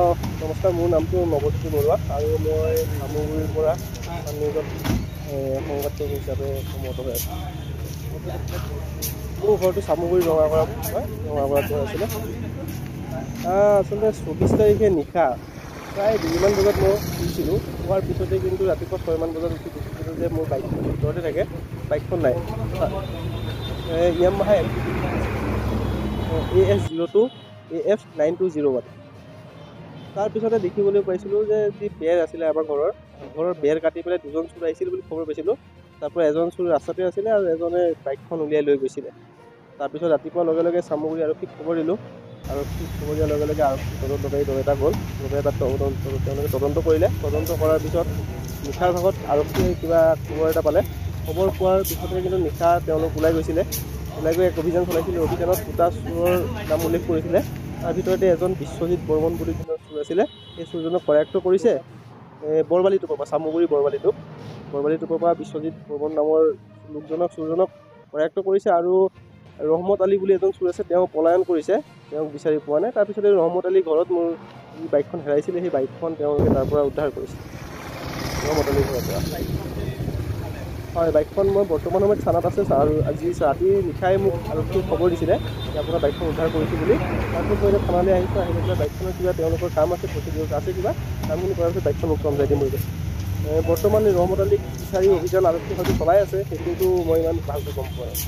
নমস্কাৰ, মোৰ নামটো নৱজ্যোতি বৰুৱা আৰু মই চামগুৰিৰ পৰা নিউজত সংবাদক হিচাপে কৰ্মৰত হৈ আছোঁ। মোৰ ঘৰটো চামগুৰি ৰঙাগড়া হয়, ৰঙাগড়াত ঘৰ আছিলে। আচলতে 24 তাৰিখে নিশা প্ৰায় 2মান বজাত মই শুইছিলোঁ। শোৱাৰ পিছতে কিন্তু ৰাতিপুৱা 6মান বজাত উঠি দেখিছিলোঁ যে মোৰ বাইকখন ভিতৰতে থাকে, বাইকখন নাই। Yamaha AS02 AF9201। তাৰপিছতে দেখিবলৈ পাইছিলোঁ যে যি বেৰ আছিলে আমাৰ ঘৰৰ বেৰ কাটি পেলাই 2জন চোৰ আহিছিল বুলি খবৰ পাইছিলোঁ। তাৰপৰা এজন চোৰ ৰাস্তাতে আছিলে আৰু এজনে বাইকখন উলিয়াই লৈ গৈছিলে। তাৰপিছত ৰাতিপুৱাৰ লগে লগে চামগুৰি আৰক্ষীক খবৰ দিলোঁ। আৰক্ষীক খবৰ দিয়াৰ লগে লগে আৰক্ষী তদন্তকাৰী দল এটা গ'ল। তেওঁলোকে তদন্ত কৰিলে। তদন্ত কৰাৰ পিছত নিশাৰ ভাগত আৰক্ষীয়ে কিবা খবৰ এটা পালে। খবৰ পোৱাৰ পিছতে কিন্তু নিশা তেওঁলোক ওলাই গৈছিলে। ওলাই গৈ এক অভিযান চলাইছিলে। অভিযানত 2টা চোৰৰ নাম উল্লেখ কৰিছিলে। তাৰ ভিতৰতে এজন বিশ্বজিৎ বৰ্মন বুলি যোনজন চোৰ আছিলে, সেই চোৰজনক কৰায়ত্ব কৰিছে বৰবালি টোপৰ পৰা, চামগুৰি বৰবালি টোপৰ পৰা বিশ্বজিৎ বৰ্মন নামৰ চোৰজনক কৰায়ত্ব কৰিছে। আৰু ৰহমত আলী বুলি এজন চোৰ আছে, তেওঁ পলায়ন কৰিছে, তেওঁক বিচাৰি পোৱা নাই। তাৰপিছতে ৰহমত আলীৰ ঘৰত মোৰ যি বাইকখন হেৰাইছিলে, সেই বাইকখন তেওঁলোকে তাৰ পৰা উদ্ধাৰ কৰিছে, ৰহমত আলীৰ ঘৰৰ পৰা। হয়, বাইকখন মই বৰ্তমান সময়ত থানাত আছে আৰু আজি ৰাতি নিশাই মোক আৰক্ষীয়ে খবৰ দিছিলে যে আপোনাৰ বাইকখন উদ্ধাৰ কৰিছোঁ বুলি। তাৰপিছত মই এতিয়া থানালৈ আহিছোঁ। আহি পেলাই বাইকখনৰ কিবা তেওঁলোকৰ কাম আছে, প্ৰচিডিউৰ আছে, কিবা কামখিনি কৰাৰ পিছত বাইকখন মোক চমজাই দিম বুলি কৈছে। বৰ্তমান ৰহমত আলীক বিচাৰি অভিযান আৰক্ষীয়ে হয়তো চলাই আছে, সেইটোতো মই ইমান ভালকৈ গম পোৱা নাই।